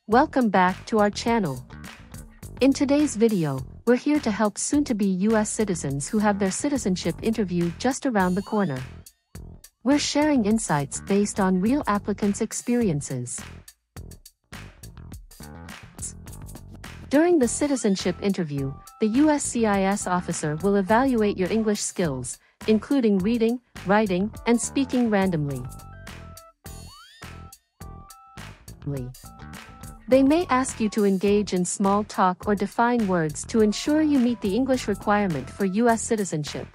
Welcome back to our channel. In today's video, we're here to help soon-to-be US citizens who have their citizenship interview just around the corner. We're sharing insights based on real applicants' experiences. During the citizenship interview, the USCIS officer will evaluate your English skills, including reading, writing, and speaking randomly. They may ask you to engage in small talk or define words to ensure you meet the English requirement for US citizenship.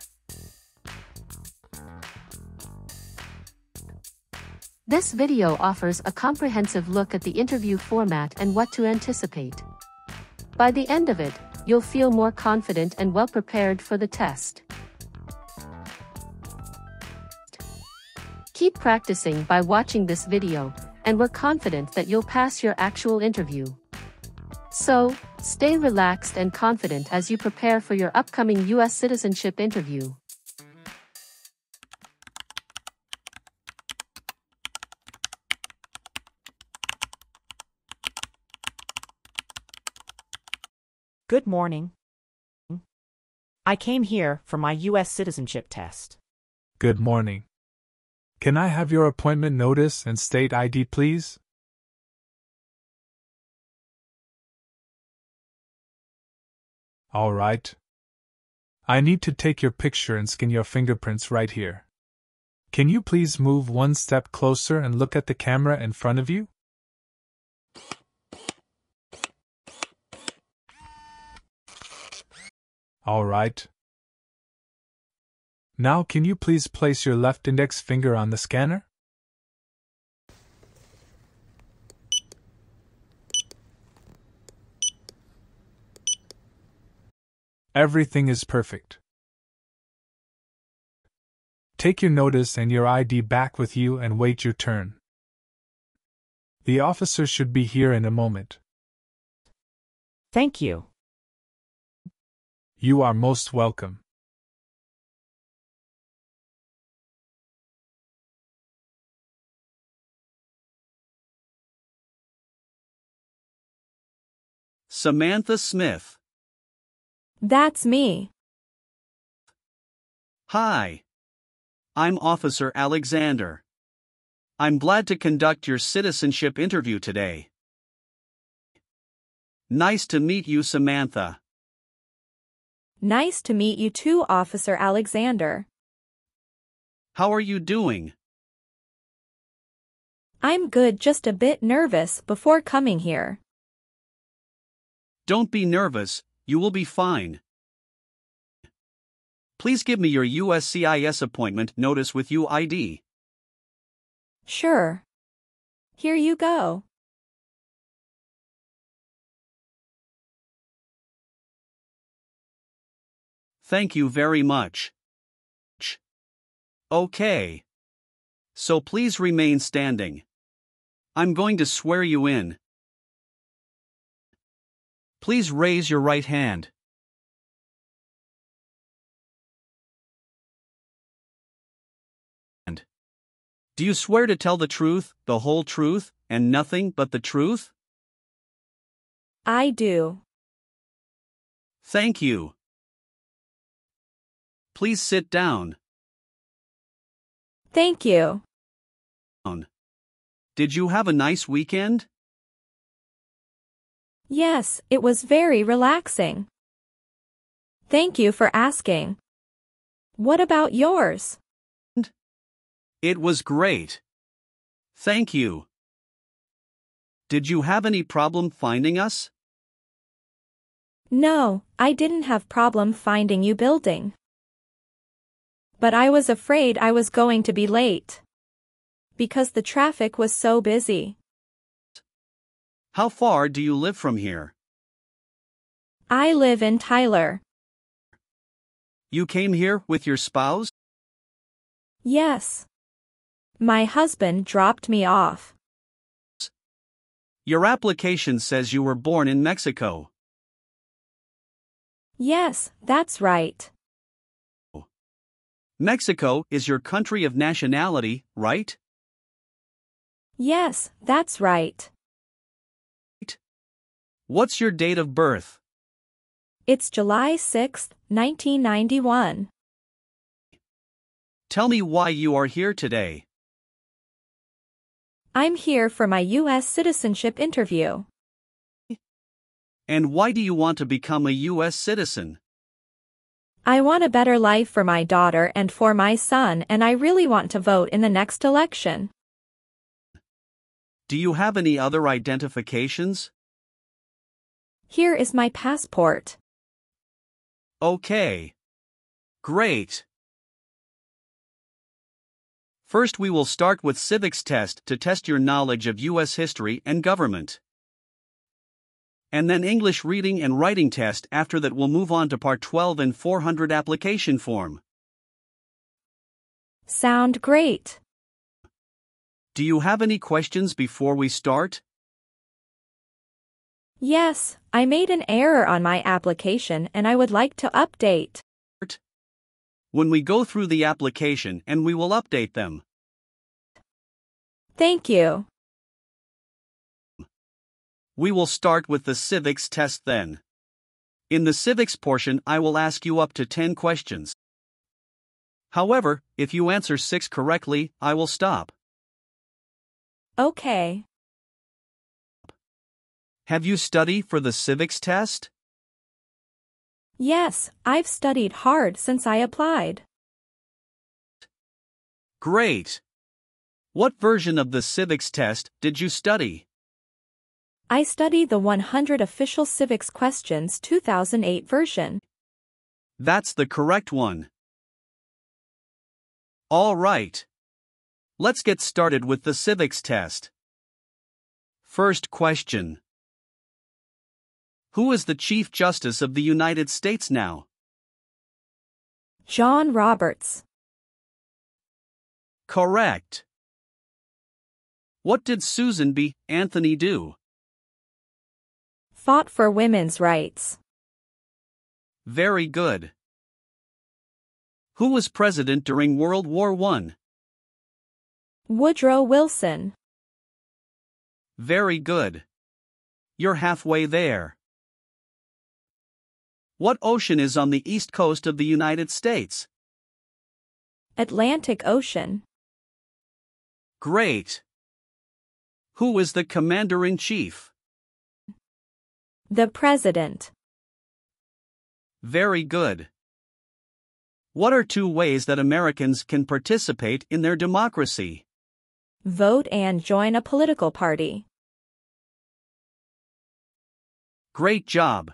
This video offers a comprehensive look at the interview format and what to anticipate. By the end of it, you'll feel more confident and well prepared for the test. Keep practicing by watching this video, and we're confident that you'll pass your actual interview. So, stay relaxed and confident as you prepare for your upcoming US citizenship interview. Good morning. I came here for my U.S. citizenship test. Good morning. Can I have your appointment notice and state ID, please? All right. I need to take your picture and scan your fingerprints right here. Can you please move one step closer and look at the camera in front of you? All right. Now can you please place your left index finger on the scanner? Everything is perfect. Take your notice and your ID back with you and wait your turn. The officer should be here in a moment. Thank you. You are most welcome. Samantha Smith. That's me. Hi. I'm Officer Alexander. I'm glad to conduct your citizenship interview today. Nice to meet you, Samantha. Nice to meet you too, Officer Alexander. How are you doing? I'm good, just a bit nervous before coming here. Don't be nervous, you will be fine. Please give me your USCIS appointment notice with UID. Sure. Here you go. Thank you very much. Okay. So please remain standing. I'm going to swear you in. Please raise your right hand. Do you swear to tell the truth, the whole truth, and nothing but the truth? I do. Thank you. Please sit down. Thank you. Did you have a nice weekend? Yes, it was very relaxing. Thank you for asking. What about yours? It was great. Thank you. Did you have any problem finding us? No, I didn't have problem finding you building. But I was afraid I was going to be late. Because the traffic was so busy. How far do you live from here? I live in Tyler. You came here with your spouse? Yes. My husband dropped me off. Your application says you were born in Mexico. Yes, that's right. Mexico is your country of nationality, right? Yes, that's right. What's your date of birth? It's July 6, 1991. Tell me why you are here today. I'm here for my U.S. citizenship interview. And why do you want to become a U.S. citizen? I want a better life for my daughter and for my son, and I really want to vote in the next election. Do you have any other identifications? Here is my passport. Okay. Great. First, we will start with civics test to test your knowledge of U.S. history and government. And then English reading and writing test. After that, we'll move on to part 12 and N400 application form. Sound great. Do you have any questions before we start? Yes, I made an error on my application and I would like to update. When we go through the application and we will update them. Thank you. We will start with the civics test then. In the civics portion, I will ask you up to 10 questions. However, if you answer 6 correctly, I will stop. Okay. Have you studied for the civics test? Yes, I've studied hard since I applied. Great. What version of the civics test did you study? I studied the 100 Official Civics Questions 2008 version. That's the correct one. All right. Let's get started with the civics test. First question. Who is the Chief Justice of the United States now? John Roberts. Correct. What did Susan B. Anthony do? Fought for women's rights. Very good. Who was president during World War I? Woodrow Wilson. Very good. You're halfway there. What ocean is on the east coast of the United States? Atlantic Ocean. Great. Who is the commander-in-chief? The President. Very good. What are 2 ways that Americans can participate in their democracy? Vote and join a political party. Great job.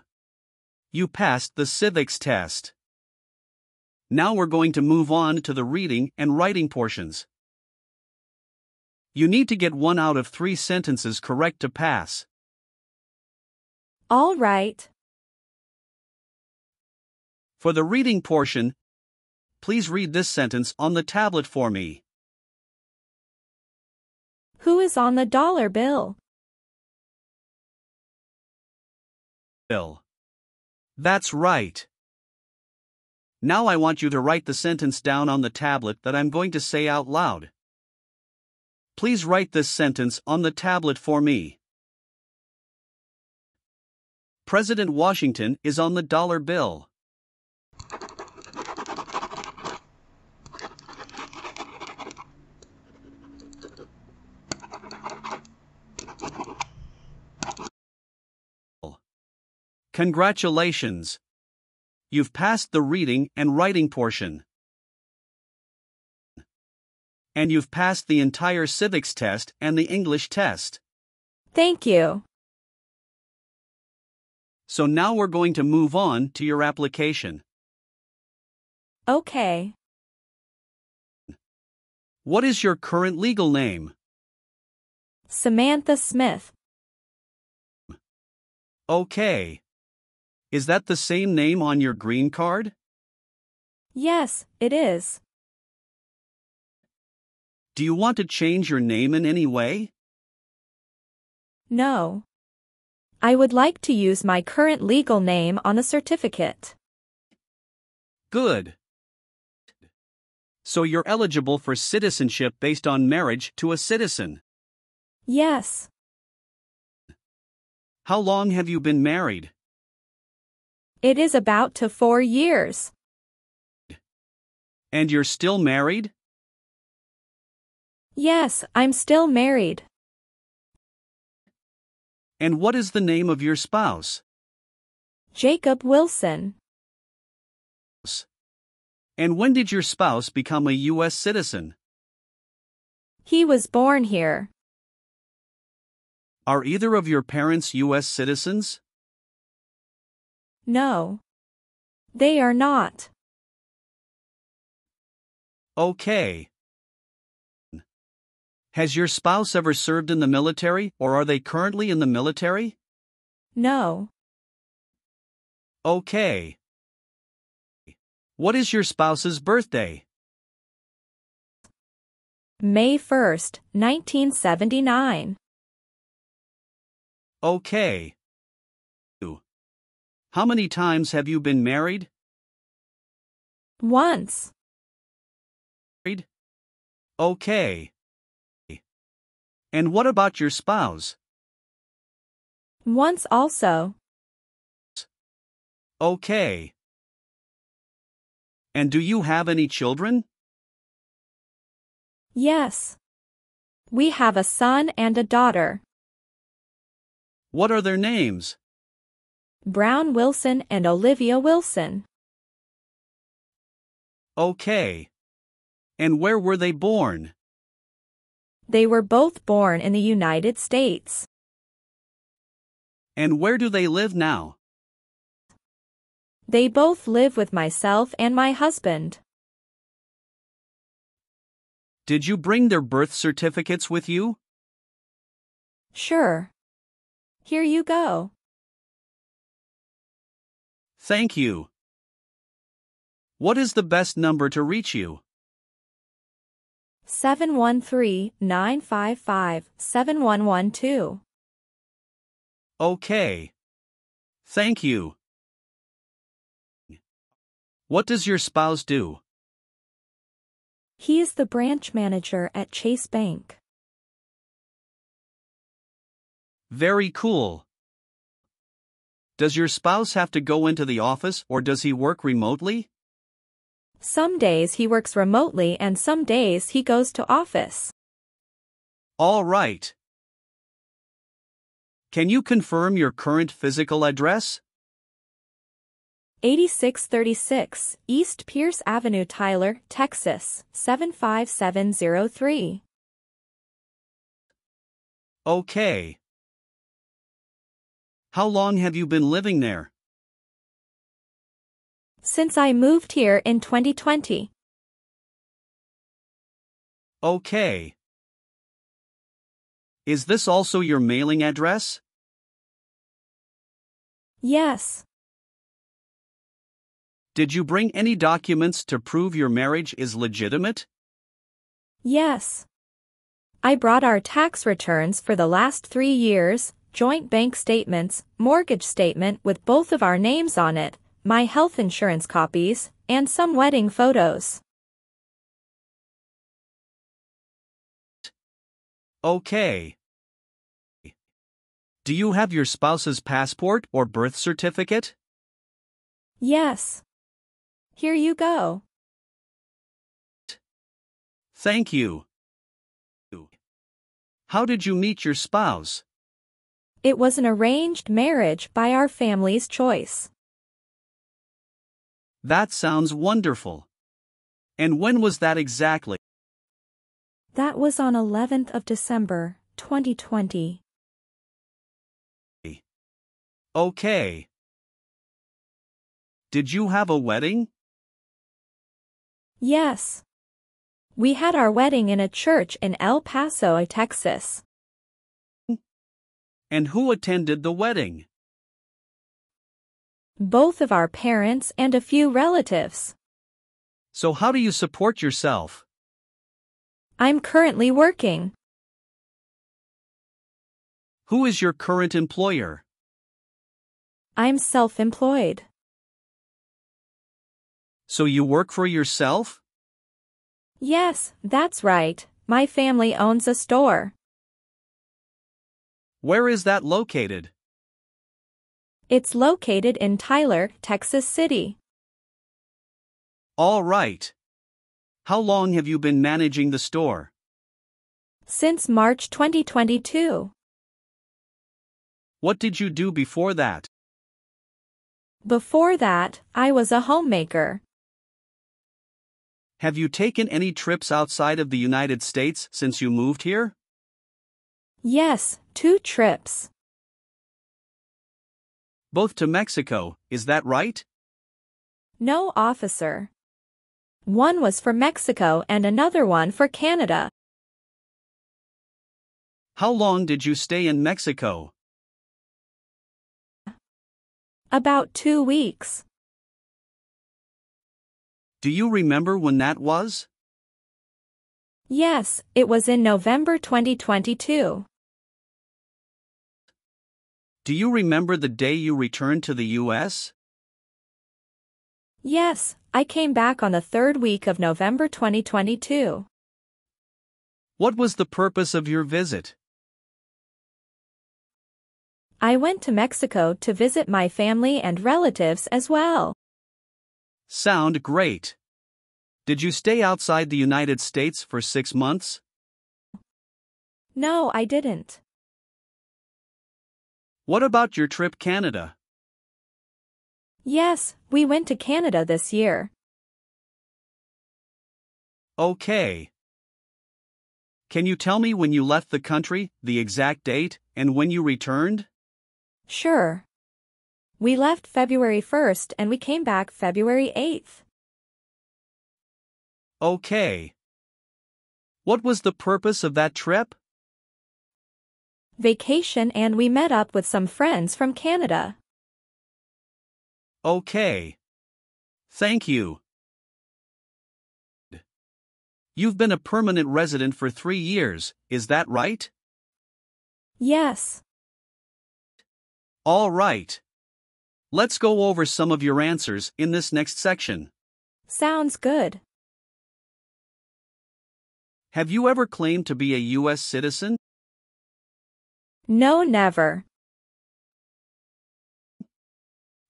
You passed the civics test. Now we're going to move on to the reading and writing portions. You need to get 1 out of 3 sentences correct to pass. All right. For the reading portion, please read this sentence on the tablet for me. Who is on the dollar bill? Bill. That's right. Now I want you to write the sentence down on the tablet that I'm going to say out loud. Please write this sentence on the tablet for me. President Washington is on the dollar bill. Congratulations! You've passed the reading and writing portion. And you've passed the entire civics test and the English test. Thank you. So now we're going to move on to your application. Okay. What is your current legal name? Samantha Smith. Okay. Is that the same name on your green card? Yes, it is. Do you want to change your name in any way? No. I would like to use my current legal name on the certificate. Good. So you're eligible for citizenship based on marriage to a citizen. Yes. How long have you been married? It is about to 4 years. And you're still married? Yes, I'm still married. And what is the name of your spouse? Jacob Wilson. And when did your spouse become a U.S. citizen? He was born here. Are either of your parents U.S. citizens? No. They are not. Okay. Has your spouse ever served in the military, or are they currently in the military? No. Okay. What is your spouse's birthday? May 1st, 1979. Okay. How many times have you been married? Once. Okay. And what about your spouse? Once also. Okay. And do you have any children? Yes. We have a son and a daughter. What are their names? Brown Wilson and Olivia Wilson. Okay. And where were they born? They were both born in the United States. And where do they live now? They both live with myself and my husband. Did you bring their birth certificates with you? Sure. Here you go. Thank you. What is the best number to reach you? 713-955-7112. Okay. Thank you. What does your spouse do? He is the branch manager at Chase Bank. Very cool. Does your spouse have to go into the office or does he work remotely? Some days he works remotely and some days he goes to office. All right. Can you confirm your current physical address? 8636 East Pierce Avenue, Tyler, Texas, 75703. Okay. How long have you been living there? Since I moved here in 2020. Okay. Is this also your mailing address? Yes. Did you bring any documents to prove your marriage is legitimate? Yes. I brought our tax returns for the last 3 years, joint bank statements, mortgage statement with both of our names on it, my health insurance copies, and some wedding photos. Okay. Do you have your spouse's passport or birth certificate? Yes. Here you go. Thank you. How did you meet your spouse? It was an arranged marriage by our family's choice. That sounds wonderful. And when was that exactly? That was on 11th of December, 2020. Okay. Did you have a wedding? Yes. We had our wedding in a church in El Paso, Texas. And who attended the wedding? Both of our parents and a few relatives. So how do you support yourself? I'm currently working. Who is your current employer? I'm self-employed. So you work for yourself? Yes, that's right. My family owns a store. Where is that located? It's located in Tyler, Texas City. All right. How long have you been managing the store? Since March 2022. What did you do before that? Before that, I was a homemaker. Have you taken any trips outside of the United States since you moved here? Yes, 2 trips. Both to Mexico, is that right? No, officer. One was for Mexico and another one for Canada. How long did you stay in Mexico? About 2 weeks. Do you remember when that was? Yes, it was in November 2022. Do you remember the day you returned to the U.S.? Yes, I came back on the 3rd week of November 2022. What was the purpose of your visit? I went to Mexico to visit my family and relatives as well. Sound great. Did you stay outside the United States for 6 months? No, I didn't. What about your trip Canada? Yes, we went to Canada this year. Okay. Can you tell me when you left the country, the exact date, and when you returned? Sure. We left February 1st and we came back February 8th. Okay. What was the purpose of that trip? Vacation, and we met up with some friends from Canada. Okay. Thank you. You've been a permanent resident for 3 years, is that right? Yes. All right. Let's go over some of your answers in this next section. Sounds good. Have you ever claimed to be a U.S. citizen? No, never.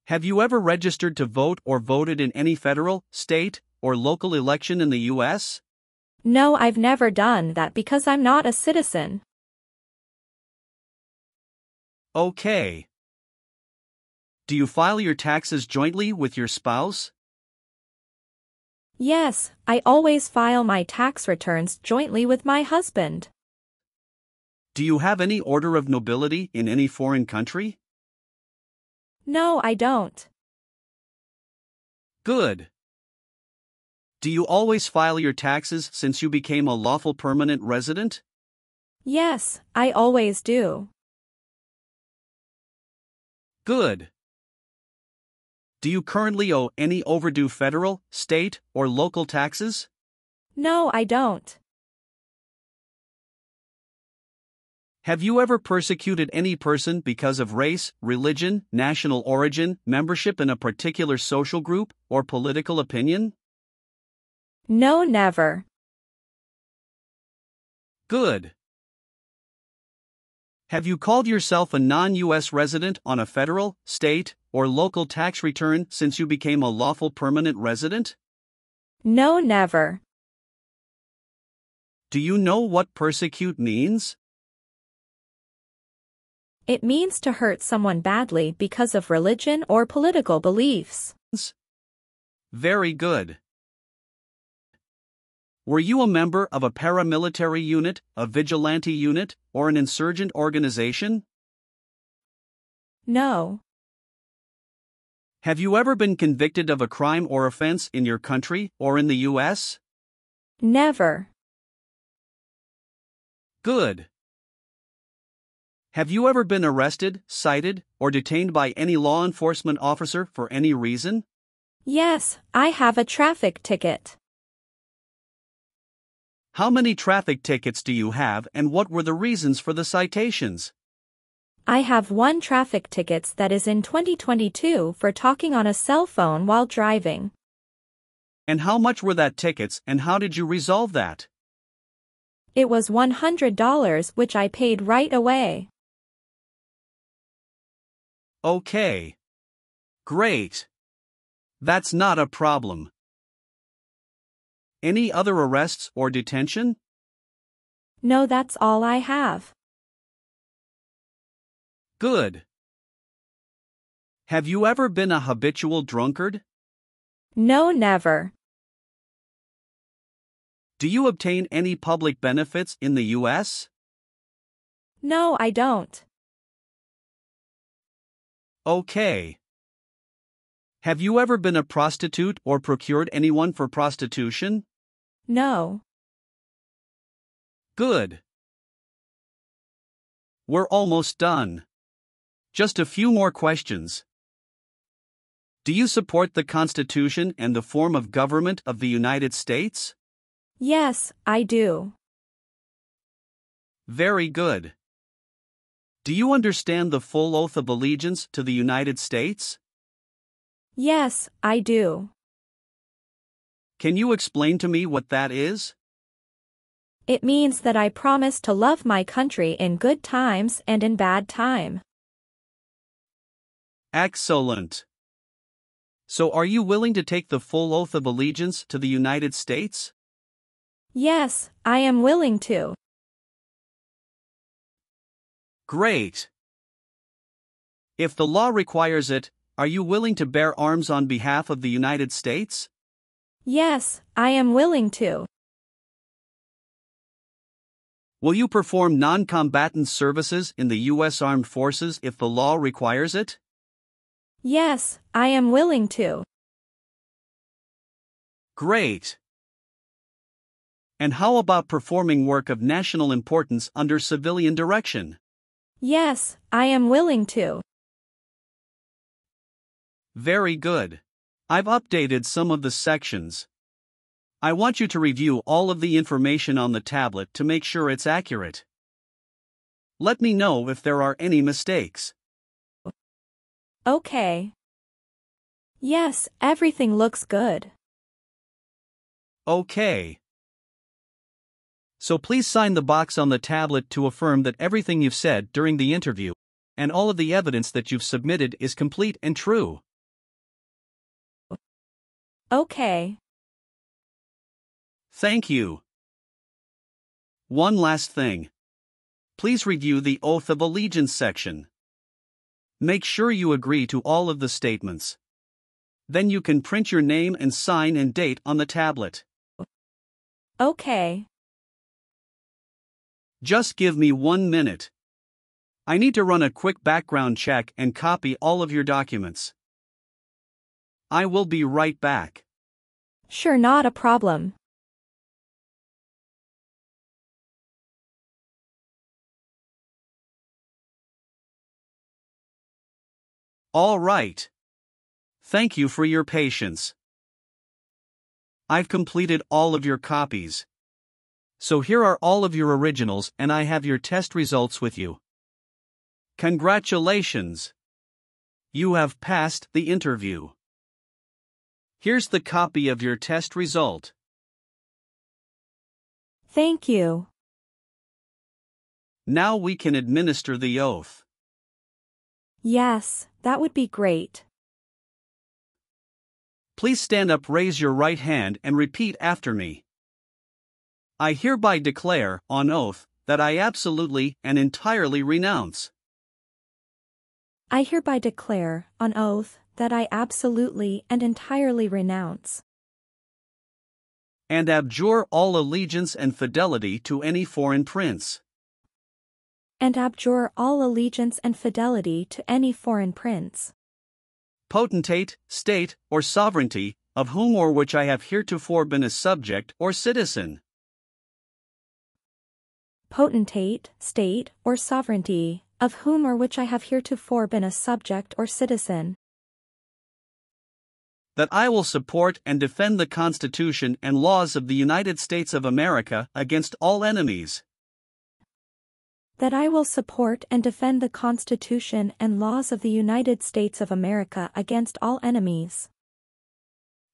Have you ever registered to vote or voted in any federal, state, or local election in the U.S.? No, I've never done that because I'm not a citizen. Okay. Do you file your taxes jointly with your spouse? Yes, I always file my tax returns jointly with my husband. Do you have any order of nobility in any foreign country? No, I don't. Good. Do you always file your taxes since you became a lawful permanent resident? Yes, I always do. Good. Do you currently owe any overdue federal, state, or local taxes? No, I don't. Have you ever persecuted any person because of race, religion, national origin, membership in a particular social group, or political opinion? No, never. Good. Have you called yourself a non-U.S. resident on a federal, state, or local tax return since you became a lawful permanent resident? No, never. Do you know what persecute means? It means to hurt someone badly because of religion or political beliefs. Very good. Were you a member of a paramilitary unit, a vigilante unit, or an insurgent organization? No. Have you ever been convicted of a crime or offense in your country or in the U.S.? Never. Good. Have you ever been arrested, cited, or detained by any law enforcement officer for any reason? Yes, I have a traffic ticket. How many traffic tickets do you have, and what were the reasons for the citations? I have 1 traffic ticket that is in 2022 for talking on a cell phone while driving. And how much were that tickets, and how did you resolve that? It was $100, which I paid right away. Okay. Great. That's not a problem. Any other arrests or detention? No, that's all I have. Good. Have you ever been a habitual drunkard? No, never. Do you obtain any public benefits in the U.S.? No, I don't. Okay. Have you ever been a prostitute or procured anyone for prostitution? No. Good. We're almost done. Just a few more questions. Do you support the Constitution and the form of government of the United States? Yes, I do. Very good. Do you understand the full oath of allegiance to the United States? Yes, I do. Can you explain to me what that is? It means that I promise to love my country in good times and in bad time. Excellent. So are you willing to take the full oath of allegiance to the United States? Yes, I am willing to. Great. If the law requires it, are you willing to bear arms on behalf of the United States? Yes, I am willing to. Will you perform non-combatant services in the U.S. Armed Forces if the law requires it? Yes, I am willing to. Great. And how about performing work of national importance under civilian direction? Yes, I am willing to. Very good. I've updated some of the sections. I want you to review all of the information on the tablet to make sure it's accurate. Let me know if there are any mistakes. Okay. Yes, everything looks good. Okay. So please sign the box on the tablet to affirm that everything you've said during the interview and all of the evidence that you've submitted is complete and true. Okay. Thank you. One last thing. Please review the Oath of Allegiance section. Make sure you agree to all of the statements. Then you can print your name and sign and date on the tablet. Okay. Just give me 1 minute. I need to run a quick background check and copy all of your documents. I will be right back. Sure, not a problem. All right. Thank you for your patience. I've completed all of your copies. So here are all of your originals and I have your test results with you. Congratulations! You have passed the interview. Here's the copy of your test result. Thank you. Now we can administer the oath. Yes, that would be great. Please stand up, raise your right hand and repeat after me. I hereby declare, on oath, that I absolutely and entirely renounce. I hereby declare, on oath, that I absolutely and entirely renounce and abjure all allegiance and fidelity to any foreign prince, and abjure all allegiance and fidelity to any foreign prince, potentate, state, or sovereignty, of whom or which I have heretofore been a subject or citizen. Potentate, state, or sovereignty, of whom or which I have heretofore been a subject or citizen. That I will support and defend the Constitution and laws of the United States of America against all enemies. That I will support and defend the Constitution and laws of the United States of America against all enemies,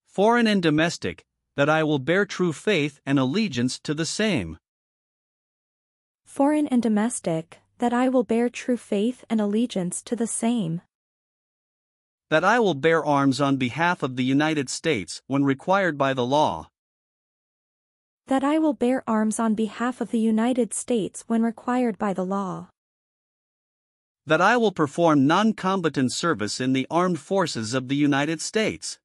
foreign and domestic, that I will bear true faith and allegiance to the same. Foreign and domestic, that I will bear true faith and allegiance to the same. That I will bear arms on behalf of the United States when required by the law. That I will bear arms on behalf of the United States when required by the law. That I will perform non-combatant service in the armed forces of the United States.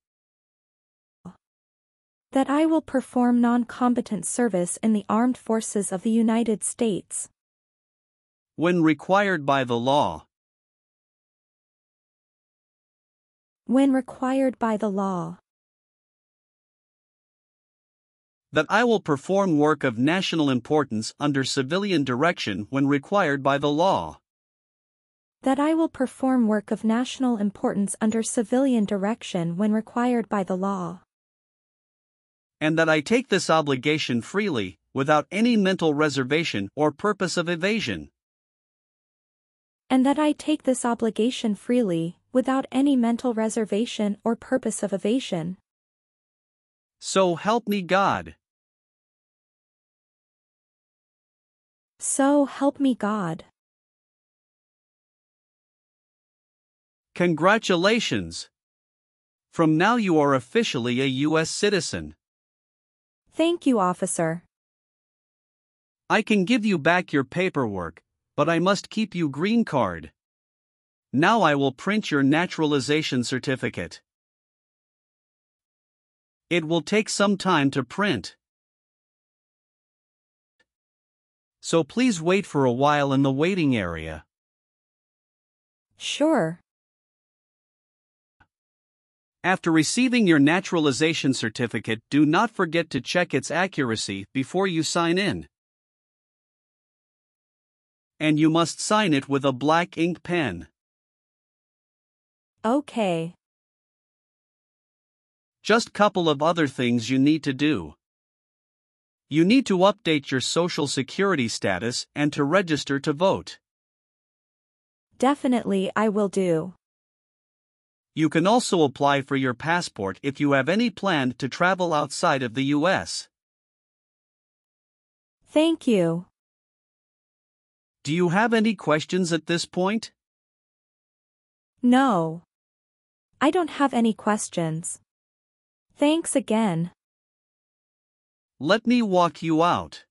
That I will perform non-combatant service in the armed forces of the United States. When required by the law. When required by the law. That I will perform work of national importance under civilian direction when required by the law. That I will perform work of national importance under civilian direction when required by the law. And that I take this obligation freely, without any mental reservation or purpose of evasion. And that I take this obligation freely, without any mental reservation or purpose of evasion. So help me God. So help me God. Congratulations! From now you are officially a U.S. citizen. Thank you, officer. I can give you back your paperwork, but I must keep you green card. Now I will print your naturalization certificate. It will take some time to print. So please wait for a while in the waiting area. Sure. After receiving your naturalization certificate, do not forget to check its accuracy before you sign in. And you must sign it with a black ink pen. Okay. Just couple of other things you need to do. You need to update your social security status and to register to vote. Definitely I will do. You can also apply for your passport if you have any plan to travel outside of the U.S. Thank you. Do you have any questions at this point? No. I don't have any questions. Thanks again. Let me walk you out.